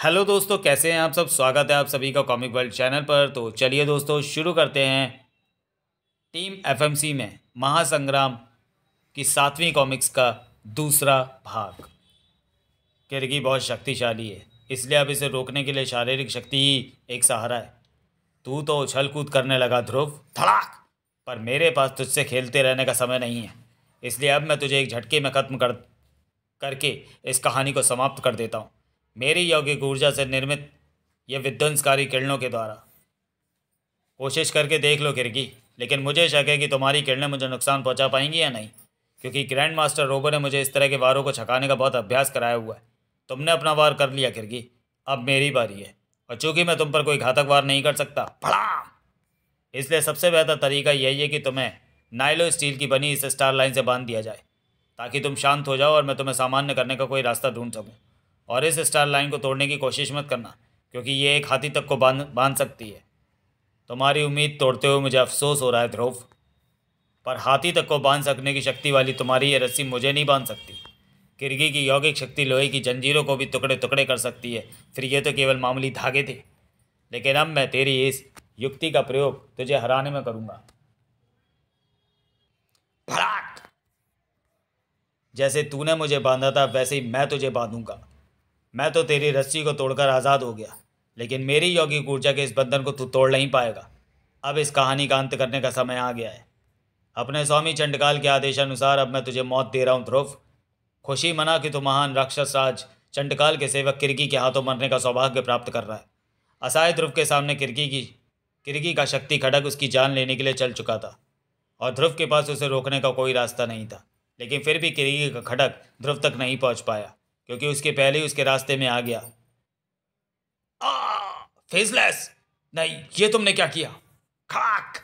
Hello दोस्तों, कैसे हैं आप सब। स्वागत है आप सभी का कॉमिक वर्ल्ड चैनल पर। तो चलिए दोस्तों शुरू करते हैं टीम एफएमसी में महासंग्राम की 7वीं कॉमिक्स का दूसरा भाग। किरगी बहुत शक्तिशाली है, इसलिए अब इसे रोकने के लिए शारीरिक शक्ति ही एक सहारा है। तू तो उछल कूद करने लगा ध्रुव, धड़ाक। पर मेरे पास तुझसे खेलते रहने का समय नहीं है, इसलिए अब मैं तुझे एक झटके में खत्म करके इस कहानी को समाप्त कर देता हूँ। मेरी यौगिक ऊर्जा से निर्मित यह विध्वंसकारी किरणों के द्वारा। कोशिश करके देख लो किरगी, लेकिन मुझे शक है कि तुम्हारी किरणें मुझे नुकसान पहुंचा पाएंगी या नहीं, क्योंकि ग्रैंड मास्टर रोबो ने मुझे इस तरह के वारों को छकाने का बहुत अभ्यास कराया हुआ है। तुमने अपना वार कर लिया किरगी, अब मेरी बारी है। और चूंकि मैं तुम पर कोई घातक वार नहीं कर सकता भड़ाम, इसलिए सबसे बेहतर तरीका यही है कि तुम्हें नाइलो स्टील की बनी इस स्टार लाइन से बांध दिया जाए, ताकि तुम शांत हो जाओ और मैं तुम्हें सामान्य करने का कोई रास्ता ढूंढ सकूं। और इस स्टार लाइन को तोड़ने की कोशिश मत करना, क्योंकि ये एक हाथी तक को बांध सकती है। तुम्हारी उम्मीद तोड़ते हुए मुझे अफसोस हो रहा है ध्रुव, पर हाथी तक को बांध सकने की शक्ति वाली तुम्हारी ये रस्सी मुझे नहीं बांध सकती। किरगी की यौगिक शक्ति लोहे की जंजीरों को भी टुकड़े टुकड़े कर सकती है, फिर ये तो केवल मामूली धागे थे। लेकिन अब मैं तेरी इस युक्ति का प्रयोग तुझे हराने में करूंगा। भड़ाक! जैसे तूने मुझे बांधा था वैसे ही मैं तुझे बांधूंगा। मैं तो तेरी रस्सी को तोड़कर आज़ाद हो गया, लेकिन मेरी यौगिक ऊर्जा के इस बंधन को तू तोड़ नहीं पाएगा। अब इस कहानी का अंत करने का समय आ गया है। अपने स्वामी चंडकाल के आदेशानुसार अब मैं तुझे मौत दे रहा हूँ ध्रुव। खुशी मना कि तू महान राक्षस राज चंडकाल के सेवक किरगी के हाथों मरने का सौभाग्य प्राप्त कर रहा है। असहाय ध्रुव के सामने किरगी का शक्ति खड़ग उसकी जान लेने के लिए चल चुका था, और ध्रुव के पास उसे रोकने का कोई रास्ता नहीं था। लेकिन फिर भी किरगी का खड़ग ध्रुव तक नहीं पहुंच पाया, क्योंकि उसके पहले ही उसके रास्ते में आ गया। फेसलेस! नहीं, ये तुमने क्या किया? खाक!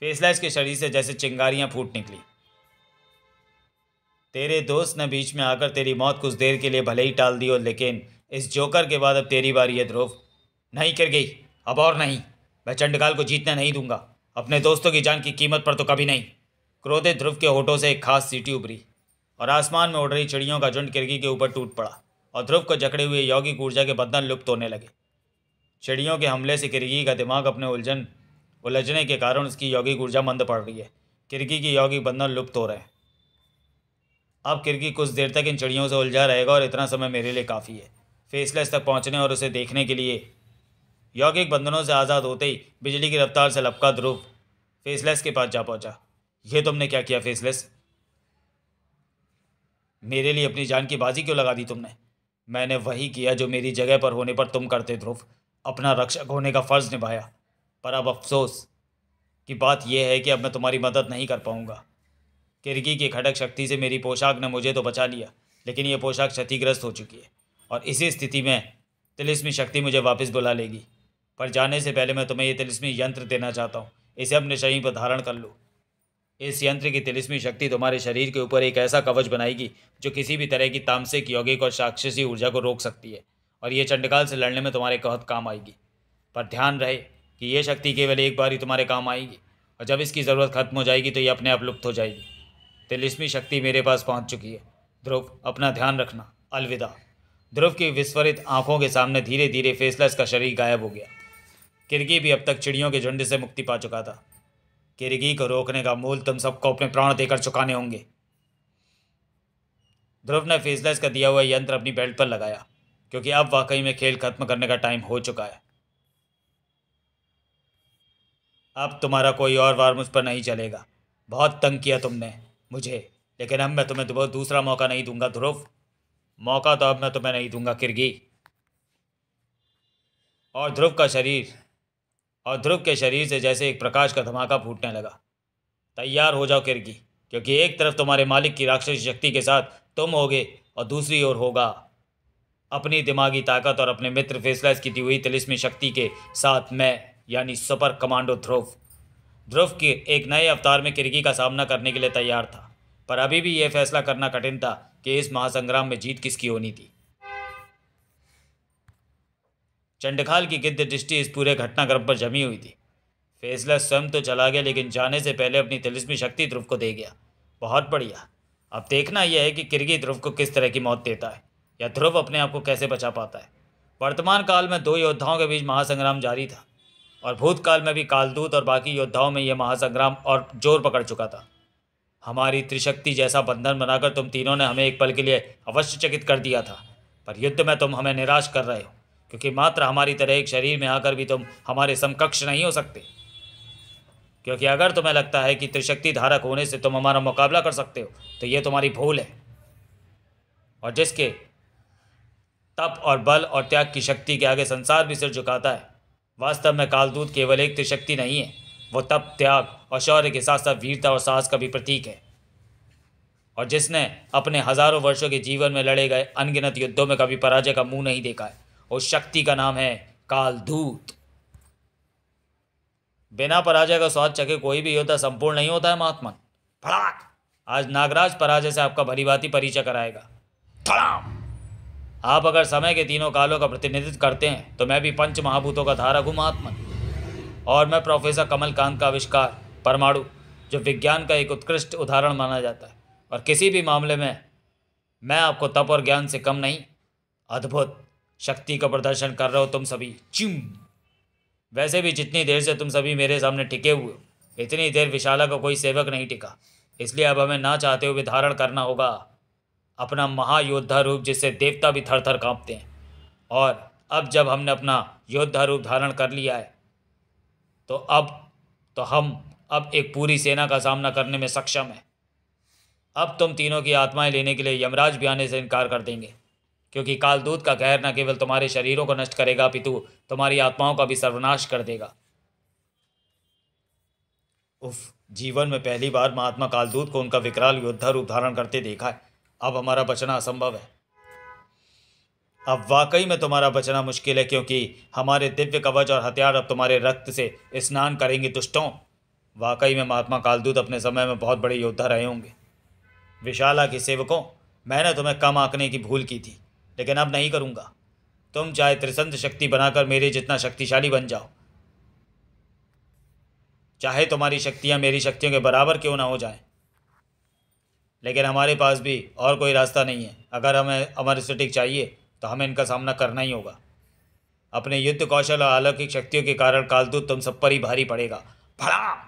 फेसलेस के शरीर से जैसे चिंगारियां फूट निकली। तेरे दोस्त ने बीच में आकर तेरी मौत कुछ देर के लिए भले ही टाल दी हो, लेकिन इस जोकर के बाद अब तेरी बारी है ध्रुव। नहीं कर गई, अब और नहीं। मैं चंडकाल को जीतने नहीं दूंगा, अपने दोस्तों की जान की कीमत पर तो कभी नहीं। क्रोधित ध्रुव के होठों से एक खास सीटी उभरी और आसमान में उड़ रही चिड़ियों का झुंड किरगी के ऊपर टूट पड़ा और ध्रुव को जकड़े हुए यौगिक ऊर्जा के बंधन लुप्त होने लगे। चिड़ियों के हमले से किरगी का दिमाग अपने उलझने के कारण उसकी यौगिक ऊर्जा मंद पड़ रही है। किरगी की यौगिक बंधन लुप्त हो रहे हैं। अब किरगी कुछ देर तक इन चिड़ियों से उलझा रहेगा, और इतना समय मेरे लिए काफ़ी है। फेसलेस तक पहुंचने और उसे देखने के लिए यौगिक बंधनों से आज़ाद होते ही बिजली की रफ्तार से लपका ध्रुव फेसलेस के पास जा पहुंचा। यह तुमने क्या किया फेसलेस? मेरे लिए अपनी जान की बाजी क्यों लगा दी तुमने? मैंने वही किया जो मेरी जगह पर होने पर तुम करते ध्रुव, अपना रक्षक होने का फ़र्ज़ निभाया। पर अब अफसोस की बात यह है कि अब मैं तुम्हारी मदद नहीं कर पाऊंगा। किरगी की खड़ग शक्ति से मेरी पोशाक ने मुझे तो बचा लिया, लेकिन यह पोशाक क्षतिग्रस्त हो चुकी है, और इसी स्थिति में तिलिस्मी शक्ति मुझे वापस बुला लेगी। पर जाने से पहले मैं तुम्हें यह तिलिस्मी यंत्र देना चाहता हूँ। इसे अपने शरीर पर धारण कर लो। इस यंत्र की तिलिस्मी शक्ति तुम्हारे शरीर के ऊपर एक ऐसा कवच बनाएगी जो किसी भी तरह की तामसिक, यौगिक और राक्षसी ऊर्जा को रोक सकती है, और ये चंडकाल से लड़ने में तुम्हारे बहुत काम आएगी। पर ध्यान रहे कि यह शक्ति केवल एक बार ही तुम्हारे काम आएगी, और जब इसकी ज़रूरत खत्म हो जाएगी तो ये अपने आप लुप्त हो जाएगी। तिलिस्मी शक्ति मेरे पास पहुंच चुकी है ध्रुव, अपना ध्यान रखना। अलविदा। ध्रुव की विस्फारित आंखों के सामने धीरे धीरे फेसलेस का शरीर गायब हो गया। किरगी भी अब तक चिड़ियों के झुंड से मुक्ति पा चुका था। किरगी को रोकने का मूल तुम सबको अपने प्राण देकर चुकाने होंगे। ध्रुव ने फेसलेस का दिया हुआ यंत्र अपनी बेल्ट पर लगाया, क्योंकि अब वाकई में खेल खत्म करने का टाइम हो चुका है। अब तुम्हारा कोई और वार मुझ पर नहीं चलेगा। बहुत तंग किया तुमने मुझे, लेकिन अब मैं तुम्हें दूसरा मौका नहीं दूंगा ध्रुव। मौका तो अब मैं तुम्हें नहीं दूंगा किरगी। और ध्रुव के शरीर से जैसे एक प्रकाश का धमाका फूटने लगा। तैयार हो जाओ किरगी, क्योंकि एक तरफ तुम्हारे मालिक की राक्षसी शक्ति के साथ तुम होगे, और दूसरी ओर होगा अपनी दिमागी ताकत और अपने मित्र फेसलेस की दी हुई तिलिस्मी शक्ति के साथ मैं, यानी सुपर कमांडो ध्रुव। ध्रुव के एक नए अवतार में किरगी का सामना करने के लिए तैयार था, पर अभी भी यह फैसला करना कठिन था कि इस महासंग्राम में जीत किसकी होनी थी। चंडखाल की गिद्ध दृष्टि इस पूरे घटनाक्रम पर जमी हुई थी। फेसलेस स्वयं तो चला गया, लेकिन जाने से पहले अपनी तिलिस्मी शक्ति ध्रुव को दे गया। बहुत बढ़िया। अब देखना यह है कि किरगी ध्रुव को किस तरह की मौत देता है। या ध्रुव अपने आप को कैसे बचा पाता है। वर्तमान काल में दो योद्धाओं के बीच महासंग्राम जारी था और भूतकाल में भी कालदूत और बाकी योद्धाओं में यह महासंग्राम और जोर पकड़ चुका था। हमारी त्रिशक्ति जैसा बंधन बनाकर तुम तीनों ने हमें एक पल के लिए अवश्य चकित कर दिया था, पर युद्ध में तुम हमें निराश कर रहे हो, क्योंकि मात्र हमारी तरह एक शरीर में आकर भी तुम हमारे समकक्ष नहीं हो सकते। क्योंकि अगर तुम्हें लगता है कि त्रिशक्ति धारक होने से तुम हमारा मुकाबला कर सकते हो, तो ये तुम्हारी भूल है। और जिसके तप और बल और त्याग की शक्ति के आगे संसार भी सिर झुकाता है, वास्तव में कालदूत केवल एक त्रिशक्ति नहीं है, वो तप, त्याग और शौर्य के साथ साथ वीरता और साहस का भी प्रतीक है। और जिसने अपने हजारों वर्षों के जीवन में लड़े गए अनगिनत युद्धों में कभी पराजय का मुंह नहीं देखा है, उस शक्ति का नाम है कालदूत। बिना पराजय का स्वाद चखे कोई भी योद्धा संपूर्ण नहीं होता है महात्मन। फड़ाक! आज नागराज पराजय से आपका भलीभांति परिचय कराएगा। थड़ाम! आप अगर समय के तीनों कालों का प्रतिनिधित्व करते हैं तो मैं भी पंच महाभूतों का धारक हूँ महात्मन। और मैं प्रोफेसर कमलकांत का आविष्कार परमाणु, जो विज्ञान का एक उत्कृष्ट उदाहरण माना जाता है, और किसी भी मामले में मैं आपको तप और ज्ञान से कम नहीं, अद्भुत शक्ति का प्रदर्शन कर रहे हो तुम सभी। चिम! वैसे भी जितनी देर से तुम सभी मेरे सामने टिके हुए हो, इतनी देर विशाला का कोई सेवक नहीं टिका। इसलिए अब हमें ना चाहते हुए धारण करना होगा अपना महायोद्धा रूप, जिससे देवता भी थर थर कांपते हैं। और अब जब हमने अपना योद्धा रूप धारण कर लिया है, तो हम अब एक पूरी सेना का सामना करने में सक्षम हैं। अब तुम तीनों की आत्माएं लेने के लिए यमराज भी आने से इनकार कर देंगे, क्योंकि कालदूत का कहर न केवल तुम्हारे शरीरों को नष्ट करेगा, अपितु तुम्हारी आत्माओं का भी सर्वनाश कर देगा। उफ! जीवन में पहली बार महात्मा कालदूत को उनका विकराल योद्धा रूप धारण करते देखा है। अब हमारा बचना असंभव है। अब वाकई में तुम्हारा बचना मुश्किल है, क्योंकि हमारे दिव्य कवच और हथियार अब तुम्हारे रक्त से स्नान करेंगे दुष्टों। वाकई में महात्मा कालदूत अपने समय में बहुत बड़े योद्धा रहे होंगे। विशाला के सेवकों, मैंने तुम्हें कम आंकने की भूल की थी, लेकिन अब नहीं करूँगा। तुम चाहे त्रिसंध शक्ति बनाकर मेरे जितना शक्तिशाली बन जाओ, चाहे तुम्हारी शक्तियाँ मेरी शक्तियों के बराबर क्यों ना हो जाएं, लेकिन हमारे पास भी और कोई रास्ता नहीं है। अगर हमें अमर स्फटिक चाहिए तो हमें इनका सामना करना ही होगा। अपने युद्ध कौशल और अलौकिक शक्तियों के कारण कालदूत तुम सब पर ही भारी पड़ेगा। भड़ाम!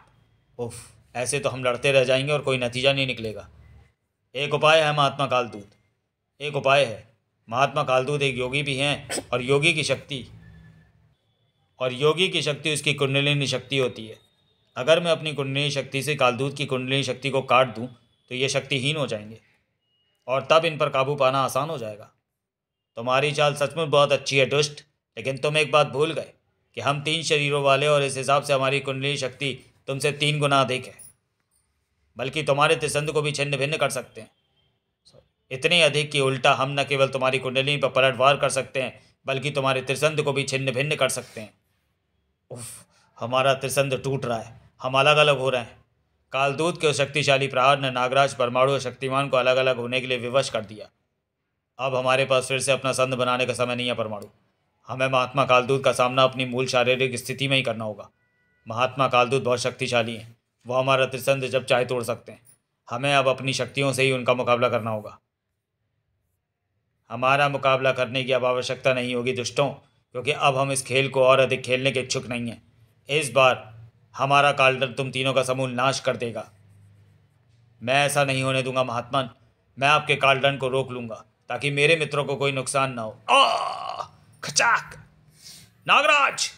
उफ! ऐसे तो हम लड़ते रह जाएंगे और कोई नतीजा नहीं निकलेगा। एक उपाय है महात्मा कालदूत, एक उपाय है। महात्मा कालदूत एक योगी भी हैं, और योगी की शक्ति उसकी कुंडलिनी शक्ति होती है। अगर मैं अपनी कुंडलिनी शक्ति से कालदूत की कुंडलिनी शक्ति को काट दूं तो ये शक्तिहीन हो जाएंगे, और तब इन पर काबू पाना आसान हो जाएगा। तुम्हारी चाल सचमुच बहुत अच्छी है दुष्ट, लेकिन तुम एक बात भूल गए कि हम 3 शरीरों वाले, और इस हिसाब से हमारी कुंडली शक्ति तुमसे 3 गुना अधिक है। बल्कि तुम्हारे त्रिसंध को भी छिन्न भिन्न कर सकते हैं, इतनी अधिक कि उल्टा हम न केवल तुम्हारी कुंडली पर पलटवार कर सकते हैं, बल्कि तुम्हारे त्रिसंध को भी छिन्न भिन्न कर सकते हैं। उफ! हमारा त्रिसंध टूट रहा है, हम अलग अलग हो रहे हैं। कालदूत के उस शक्तिशाली प्रहार ने नागराज, परमाणु और शक्तिमान को अलग अलग होने के लिए विवश कर दिया। अब हमारे पास फिर से अपना संध बनाने का समय नहीं है परमाणु। हमें महात्मा कालदूत का सामना अपनी मूल शारीरिक स्थिति में ही करना होगा। महात्मा कालदूत बहुत शक्तिशाली हैं, वो हमारा त्रिसंध जब चाहे तोड़ सकते हैं। हमें अब अपनी शक्तियों से ही उनका मुकाबला करना होगा। हमारा मुकाबला करने की अब आवश्यकता नहीं होगी दुष्टों, क्योंकि अब हम इस खेल को और अधिक खेलने के इच्छुक नहीं हैं। इस बार हमारा कालदंड तुम तीनों का समूल नाश कर देगा। मैं ऐसा नहीं होने दूंगा महात्मन। मैं आपके कालदंड को रोक लूंगा ताकि मेरे मित्रों को कोई नुकसान ना हो। खचाक! नागराज!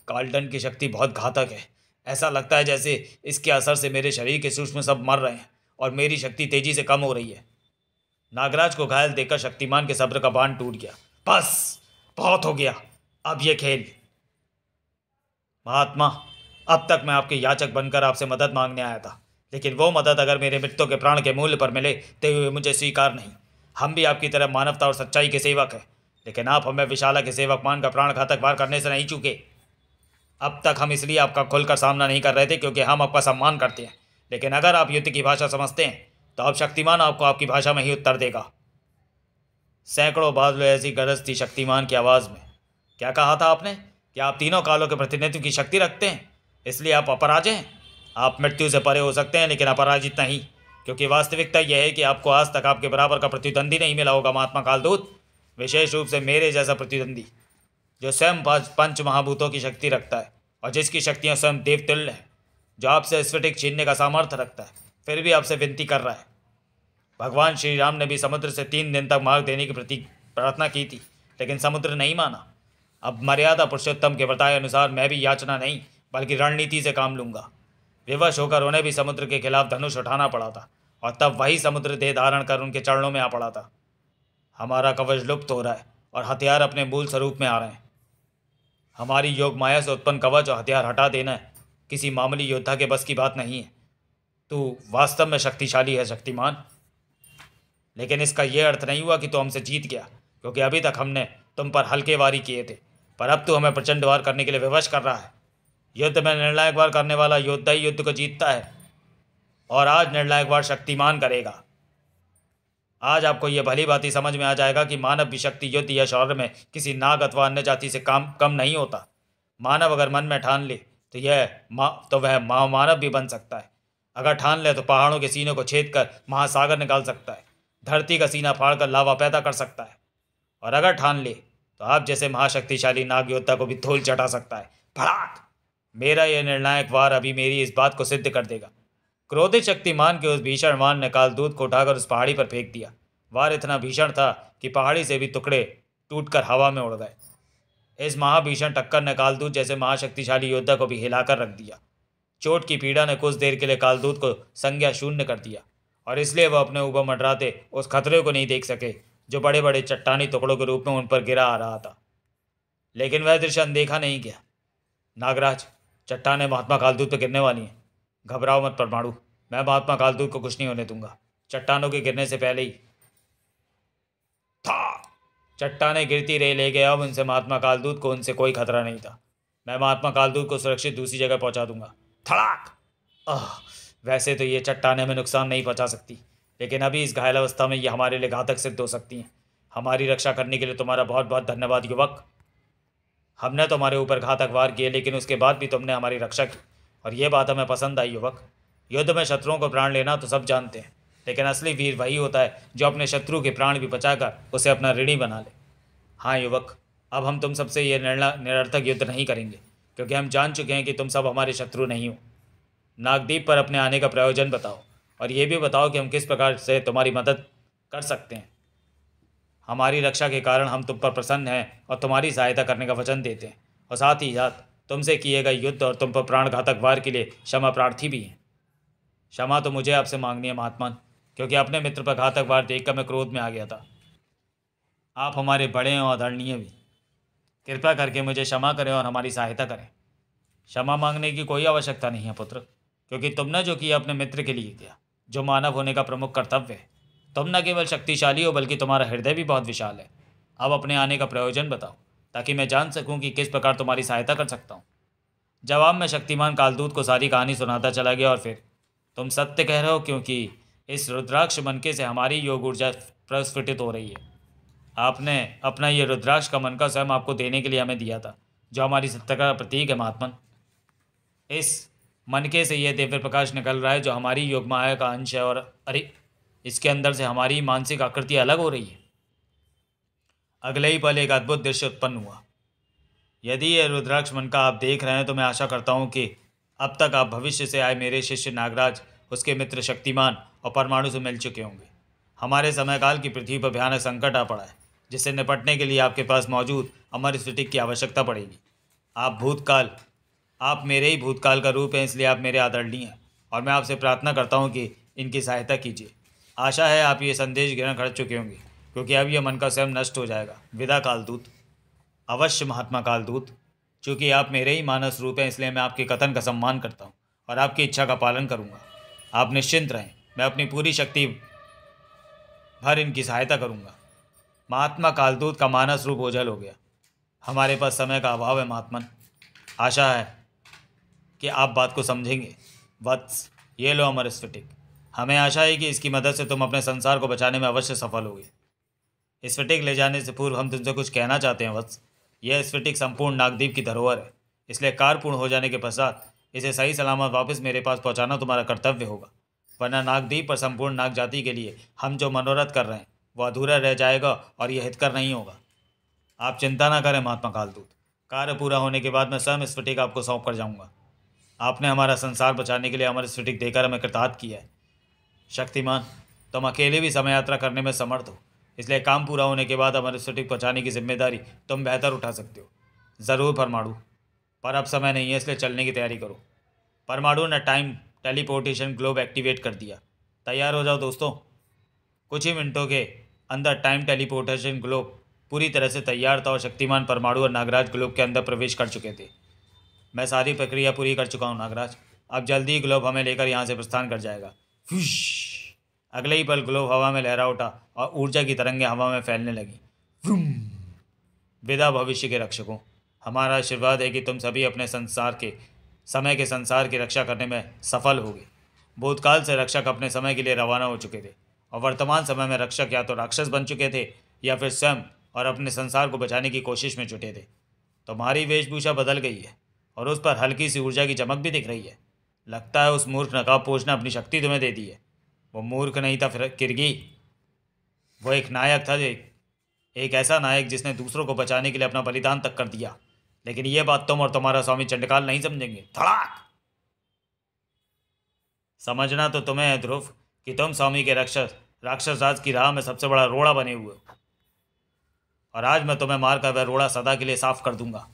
कालदंड की शक्ति बहुत घातक है। ऐसा लगता है जैसे इसके असर से मेरे शरीर के सूक्ष्म सब मर रहे हैं और मेरी शक्ति तेजी से कम हो रही है। नागराज को घायल देखकर शक्तिमान के सब्र का बांध टूट गया। बस, बहुत हो गया, अब ये खेल। महात्मा, अब तक मैं आपके याचक बनकर आपसे मदद मांगने आया था, लेकिन वो मदद अगर मेरे मित्रों के प्राण के मूल्य पर मिले तो मुझे स्वीकार नहीं। हम भी आपकी तरह मानवता और सच्चाई के सेवक हैं, लेकिन आप हमें विशाला के सेवक मानकर प्राण घातक वार करने से नहीं चूके। अब तक हम इसलिए आपका खुलकर सामना नहीं कर रहे थे क्योंकि हम आपका सम्मान करते हैं, लेकिन अगर आप युद्ध की भाषा समझते हैं तो अब शक्तिमान आपको आपकी भाषा में ही उत्तर देगा। सैकड़ों बादलों ऐसी गरज थी शक्तिमान की आवाज़ में। क्या कहा था आपने कि आप तीनों कालों के प्रतिनिधित्व की शक्ति रखते हैं, इसलिए आप अपराजय हैं। आप मृत्यु से परे हो सकते हैं लेकिन अपराजित नहीं, क्योंकि वास्तविकता यह है कि आपको आज तक आपके बराबर का प्रतिद्वंदी नहीं मिला होगा महात्मा कालदूत, विशेष रूप से मेरे जैसा प्रतिद्वंदी जो स्वयं पंच महाभूतों की शक्ति रखता है और जिसकी शक्तियाँ स्वयं देवतुल्य हैं, जो आपसे स्फटिक छीनने का सामर्थ्य रखता है, फिर भी आपसे विनती कर रहा है। भगवान श्री राम ने भी समुद्र से 3 दिन तक मार्ग देने की प्रार्थना की थी, लेकिन समुद्र नहीं माना। अब मर्यादा पुरुषोत्तम के बताए अनुसार मैं भी याचना नहीं बल्कि रणनीति से काम लूँगा। विवश होकर उन्हें भी समुद्र के खिलाफ धनुष उठाना पड़ा था और तब वही समुद्र देह धारण कर उनके चरणों में आ पड़ा था। हमारा कवच लुप्त हो रहा है और हथियार अपने मूल स्वरूप में आ रहे हैं। हमारी योग माया से उत्पन्न कवच और हथियार हटा देना किसी मामूली योद्धा के बस की बात नहीं है। तू वास्तव में शक्तिशाली है शक्तिमान, लेकिन इसका यह अर्थ नहीं हुआ कि तू हमसे जीत गया, क्योंकि अभी तक हमने तुम पर हल्के वारी किए थे, पर अब तू हमें प्रचंड वार करने के लिए विवश कर रहा है। युद्ध में निर्णायक वार करने वाला योद्धा ही युद्ध को जीतता है, और आज निर्णायक वार शक्तिमान करेगा। आज आपको यह भली भांति समझ में आ जाएगा कि मानव भी शक्ति, युद्ध या शौर्य में किसी नाग अथवा अन्य जाति से कम नहीं होता। मानव अगर मन में ठान ले तो वह महामानव भी बन सकता है। अगर ठान ले तो पहाड़ों के सीनों को छेद कर महासागर निकाल सकता है, धरती का सीना फाड़कर लावा पैदा कर सकता है, और अगर ठान ले तो आप जैसे महाशक्तिशाली नाग योद्धा को भी धूल चटा सकता है। भड़ाक! मेरा यह निर्णायक वार अभी मेरी इस बात को सिद्ध कर देगा। क्रोधित शक्तिमान के उस भीषण वार ने कालदूत को उठाकर उस पहाड़ी पर फेंक दिया। वार इतना भीषण था कि पहाड़ी से भी टुकड़े टूटकर हवा में उड़ गए। इस महाभीषण टक्कर ने कालदूत जैसे महाशक्तिशाली योद्धा को भी हिलाकर रख दिया। चोट की पीड़ा ने कुछ देर के लिए कालदूत को संज्ञा शून्य कर दिया, और इसलिए वह अपने ऊपर मंडराते उस खतरे को नहीं देख सके जो बड़े बड़े चट्टानी टुकड़ों के रूप में उन पर गिरा आ रहा था। लेकिन वह दृश्य अनदेखा नहीं गया। नागराज, चट्टानें महात्मा कालदूत पर गिरने वाली हैं। घबराओ मत परमाणु, मैं महात्मा कालदूत को कुछ नहीं होने दूंगा। चट्टानों के गिरने से पहले ही था चट्टानें गिरती रही, ले गया। अब उनसे महात्मा कालदूत को उनसे कोई खतरा नहीं था। मैं महात्मा कालदूत को सुरक्षित दूसरी जगह पहुंचा दूंगा। थड़ाक! वैसे तो ये चट्टानें हमें नुकसान नहीं पहुंचा सकती, लेकिन अभी इस घायल अवस्था में ये हमारे लिए घातक सिद्ध हो सकती हैं। हमारी रक्षा करने के लिए तुम्हारा बहुत बहुत धन्यवाद युवक। हमने तुम्हारे ऊपर घातक वार किए, लेकिन उसके बाद भी तुमने हमारी रक्षा की, और ये बात हमें पसंद आई युवक। युद्ध में शत्रुओं को प्राण लेना तो सब जानते हैं, लेकिन असली वीर वही होता है जो अपने शत्रु के प्राण भी बचाकर उसे अपना ऋणी बना ले। हाँ युवक, अब हम तुम सबसे ये निरर्थक युद्ध नहीं करेंगे, क्योंकि हम जान चुके हैं कि तुम सब हमारे शत्रु नहीं हो। नागदीप पर अपने आने का प्रयोजन बताओ, और ये भी बताओ कि हम किस प्रकार से तुम्हारी मदद कर सकते हैं। हमारी रक्षा के कारण हम तुम पर प्रसन्न हैं और तुम्हारी सहायता करने का वचन देते हैं, और साथ ही साथ तुमसे किए गए युद्ध और तुम पर प्राणघातक वार के लिए क्षमा प्रार्थी भी हैं। क्षमा तो मुझे आपसे मांगनी है महात्मा, क्योंकि अपने मित्र पर घातक वार देखकर मैं क्रोध में आ गया था। आप हमारे बड़े हैं और आदरणीय भी। कृपया करके मुझे क्षमा करें और हमारी सहायता करें। क्षमा मांगने की कोई आवश्यकता नहीं है पुत्र, क्योंकि तुमने जो किया अपने मित्र के लिए किया, जो मानव होने का प्रमुख कर्तव्य है। तुम न केवल शक्तिशाली हो, बल्कि तुम्हारा हृदय भी बहुत विशाल है। अब अपने आने का प्रयोजन बताओ, ताकि मैं जान सकूं कि किस प्रकार तुम्हारी सहायता कर सकता हूं। जवाब में शक्तिमान कालदूत को सारी कहानी सुनाता चला गया, और फिर तुम सत्य कह रहे हो, क्योंकि इस रुद्राक्ष मनके से हमारी योग ऊर्जा प्रस्फुटित हो रही है। आपने अपना ये रुद्राक्ष का मनका स्वयं आपको देने के लिए हमें दिया था, जो हमारी सत्ता का प्रतीक है महात्मन। इस मनके से यह दिव्य प्रकाश निकल रहा है जो हमारी योग माया का अंश है, और अरे, इसके अंदर से हमारी मानसिक आकृति अलग हो रही है। अगले ही पल एक अद्भुत दृश्य उत्पन्न हुआ। यदि यह रुद्राक्ष मनका आप देख रहे हैं तो मैं आशा करता हूँ कि अब तक आप भविष्य से आए मेरे शिष्य नागराज, उसके मित्र शक्तिमान और परमाणु से मिल चुके होंगे। हमारे समयकाल की पृथ्वी पर भयानक संकट आ पड़ा है, जिससे निपटने के लिए आपके पास मौजूद अमर स्फटिक की आवश्यकता पड़ेगी। आप मेरे ही भूतकाल का रूप हैं, इसलिए आप मेरे आदरणीय हैं, और मैं आपसे प्रार्थना करता हूँ कि इनकी सहायता कीजिए। आशा है आप ये संदेश ग्रहण कर चुके होंगे, क्योंकि अब यह मन का स्वयं नष्ट हो जाएगा। विदा कालदूत। अवश्य महात्मा कालदूत, चूँकि आप मेरे ही मानस रूप हैं, इसलिए मैं आपके कथन का सम्मान करता हूँ और आपकी इच्छा का पालन करूँगा। आप निश्चिंत रहें, मैं अपनी पूरी शक्ति भर इनकी सहायता करूँगा। महात्मा कालदूत का मानस रूप ओझल हो गया। हमारे पास समय का अभाव है महात्मन। आशा है कि आप बात को समझेंगे। वत्स, ये लो अमर स्फटिक। हमें आशा है कि इसकी मदद से तुम अपने संसार को बचाने में अवश्य सफल होगे। स्फटिक ले जाने से पूर्व हम तुमसे कुछ कहना चाहते हैं वत्स। यह स्फटिक संपूर्ण नागदीप की धरोहर है, इसलिए कार्य पूर्ण हो जाने के पश्चात इसे सही सलामत वापस मेरे पास पहुंचाना तुम्हारा कर्तव्य होगा। वरना नागदीप और संपूर्ण नाग जाति के लिए हम जो मनोरथ कर रहे हैं वो अधूरा रह जाएगा और यह हितकर नहीं होगा। आप चिंता ना करें महात्मा कालदूत, कार्य पूरा होने के बाद मैं स्वयं स्फटिक आपको सौंप कर जाऊंगा। आपने हमारा संसार बचाने के लिए अमर स्फटिक देकर हमें कृतार्थ किया है। शक्तिमान, तुम अकेले भी समय यात्रा करने में समर्थ हो, इसलिए काम पूरा होने के बाद अमर स्फटिक पहुँचाने की जिम्मेदारी तुम बेहतर उठा सकते हो। ज़रूर परमाणु, पर अब समय नहीं है, इसलिए चलने की तैयारी करो। परमाणु ने टाइम टेलीपोर्टेशन ग्लोब एक्टिवेट कर दिया। तैयार हो जाओ दोस्तों। कुछ ही मिनटों के अंदर टाइम टेलीपोर्टेशन ग्लोब पूरी तरह से तैयार था और शक्तिमान परमाणु और नागराज ग्लोब के अंदर प्रवेश कर चुके थे। मैं सारी प्रक्रिया पूरी कर चुका हूँ नागराज। अब जल्दी ही ग्लोब हमें लेकर यहाँ से प्रस्थान कर जाएगा। अगले ही पल ग्लोब हवा में लहरा उठा और ऊर्जा की तरंगें हवा में फैलने लगी। विदा भविष्य के रक्षकों, हमारा आशीर्वाद है कि तुम सभी अपने समय के संसार की रक्षा करने में सफल होगे। भूतकाल से रक्षक अपने समय के लिए रवाना हो चुके थे और वर्तमान समय में रक्षक या तो राक्षस बन चुके थे या फिर स्वयं और अपने संसार को बचाने की कोशिश में जुटे थे। तुम्हारी वेशभूषा बदल गई है और उस पर हल्की सी ऊर्जा की चमक भी दिख रही है। लगता है उस मूर्ख नकाबपोश ने अपनी शक्ति तुम्हें दे दी है। वो मूर्ख नहीं था फिर किरगी, वो एक नायक था, एक ऐसा नायक जिसने दूसरों को बचाने के लिए अपना बलिदान तक कर दिया। लेकिन यह बात तुम और तुम्हारा स्वामी चंडकाल नहीं समझेंगे। धड़ाक! समझना तो तुम्हें है ध्रुव कि तुम स्वामी के राक्षस राज की राह में सबसे बड़ा रोड़ा बने हुए हो, और आज मैं तुम्हें मारकर वह रोड़ा सदा के लिए साफ कर दूंगा।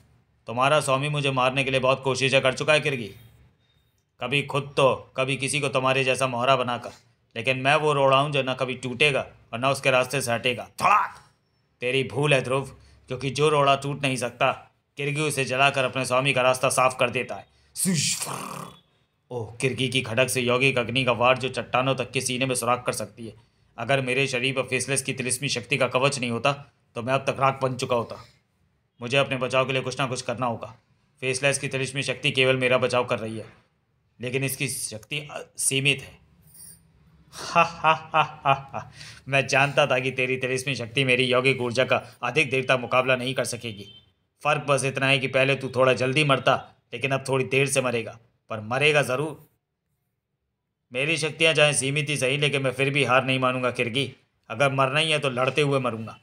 तुम्हारा स्वामी मुझे मारने के लिए बहुत कोशिशें कर चुका है किरगी, कभी खुद तो कभी किसी को तुम्हारे जैसा मोहरा बनाकर। लेकिन मैं वो रोड़ा हूं जो न कभी टूटेगा और न उसके रास्ते से हटेगा। धड़ाक! तेरी भूल है ध्रुव, क्योंकि जो रोड़ा टूट नहीं सकता किरगी उसे जलाकर अपने स्वामी का रास्ता साफ कर देता है। ओह, किरगी की खड़क से यौगिक अग्नि का वार जो चट्टानों तक के सीने में सुराख कर सकती है। अगर मेरे शरीर पर फेसलेस की तिलिस्मी शक्ति का कवच नहीं होता तो मैं अब तक राख बन चुका होता। मुझे अपने बचाव के लिए कुछ ना कुछ करना होगा। फेसलेस की तिलिस्मी शक्ति केवल मेरा बचाव कर रही है, लेकिन इसकी शक्ति सीमित है। हा हा हा हा हा, मैं जानता था कि तेरी तिलिस्मी शक्ति मेरी यौगिक ऊर्जा का अधिक देर तक मुकाबला नहीं कर सकेगी। फर्क बस इतना है कि पहले तू थोड़ा जल्दी मरता, लेकिन अब थोड़ी देर से मरेगा, पर मरेगा जरूर। मेरी शक्तियां चाहे सीमित ही सही, लेकिन मैं फिर भी हार नहीं मानूंगा किरगी। अगर मरना ही है तो लड़ते हुए मरूंगा।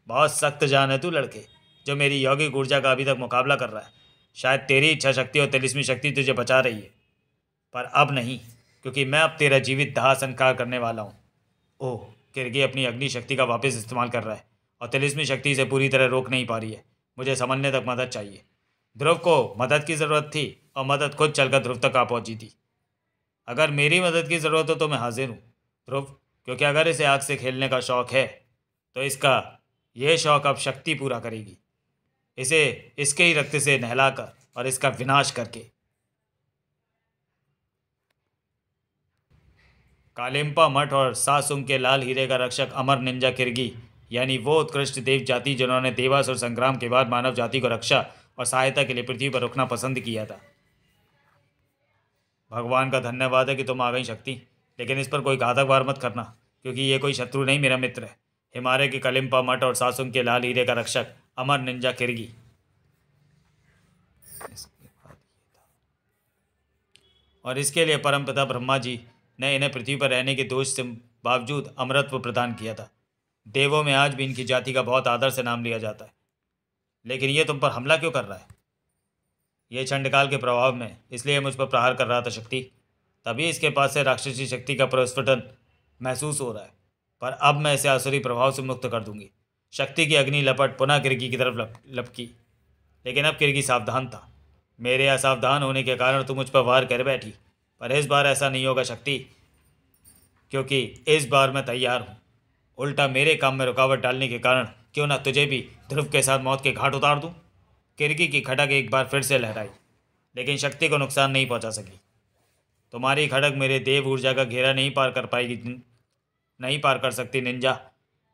बहुत सख्त जान है तू लड़के, जो मेरी यौगिक ऊर्जा का अभी तक मुकाबला कर रहा है। शायद तेरी इच्छा शक्ति और तिलिस्मी शक्ति तुझे बचा रही है, पर अब नहीं, क्योंकि मैं अब तेरा जीवित दाह संस्कार करने वाला हूँ। ओह, किरगी अपनी अग्नि शक्ति का वापस इस्तेमाल कर रहा है और तिलिस्मी शक्ति से पूरी तरह रोक नहीं पा रही है। मुझे समझने तक मदद चाहिए। ध्रुव को मदद की ज़रूरत थी और मदद खुद चलकर ध्रुव तक आ पहुंची थी। अगर मेरी मदद की ज़रूरत हो तो मैं हाजिर हूँ ध्रुव, क्योंकि अगर इसे आग से खेलने का शौक़ है तो इसका यह शौक़ अब शक्ति पूरा करेगी, इसे इसके ही रक्त से नहलाकर और इसका विनाश करके। कालिम्पा मठ और सासुंग के लाल हीरे का रक्षक अमर निंजा किरगी, यानी वो उत्कृष्ट देव जाति जिन्होंने देवासुर संग्राम के बाद मानव जाति को रक्षा और सहायता के लिए पृथ्वी पर रुकना पसंद किया था। भगवान का धन्यवाद है कि तुम आ गई शक्ति, लेकिन इस पर कोई घातक वार मत करना, क्योंकि ये कोई शत्रु नहीं, मेरा मित्र है। हिमालय के कालिम्पा मठ और सासुंग के लाल हीरे का रक्षक अमर निंजा किरगी। और इसके लिए परमपिता ब्रह्मा जी ने इन्हें पृथ्वी पर रहने के दोष से बावजूद अमरत्व प्रदान किया था। देवों में आज भी इनकी जाति का बहुत आदर से नाम लिया जाता है। लेकिन ये तुम पर हमला क्यों कर रहा है? ये चंडकाल के प्रभाव में, इसलिए मुझ पर प्रहार कर रहा था शक्ति। तभी इसके पास से राक्षसी शक्ति का प्रस्फुटन महसूस हो रहा है, पर अब मैं इसे आसुरी प्रभाव से मुक्त कर दूंगी। शक्ति की अग्नि लपट पुनः किरगी की तरफ लपकी, लेकिन अब किरगी सावधान था। मेरे असावधान होने के कारण तू मुझ पर वार कर बैठी, पर इस बार ऐसा नहीं होगा शक्ति, क्योंकि इस बार मैं तैयार हूँ। उल्टा मेरे काम में रुकावट डालने के कारण क्यों ना तुझे भी ध्रुव के साथ मौत के घाट उतार दूँ। किरगी की खड़क एक बार फिर से लहराई, लेकिन शक्ति को नुकसान नहीं पहुँचा सकी। तुम्हारी खड़क मेरे देव ऊर्जा का घेरा नहीं पार कर सकती निंजा।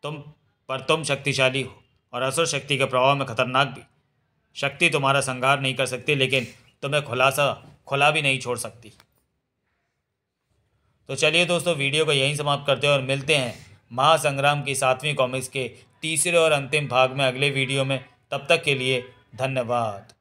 तुम शक्तिशाली हो और असुर शक्ति के प्रभाव में खतरनाक भी। शक्ति तुम्हारा संहार नहीं कर सकती, लेकिन तुम्हें खुला भी नहीं छोड़ सकती। तो चलिए दोस्तों, वीडियो को यहीं समाप्त करते हैं और मिलते हैं महासंग्राम की 7वीं कॉमिक्स के तीसरे और अंतिम भाग में अगले वीडियो में। तब तक के लिए धन्यवाद।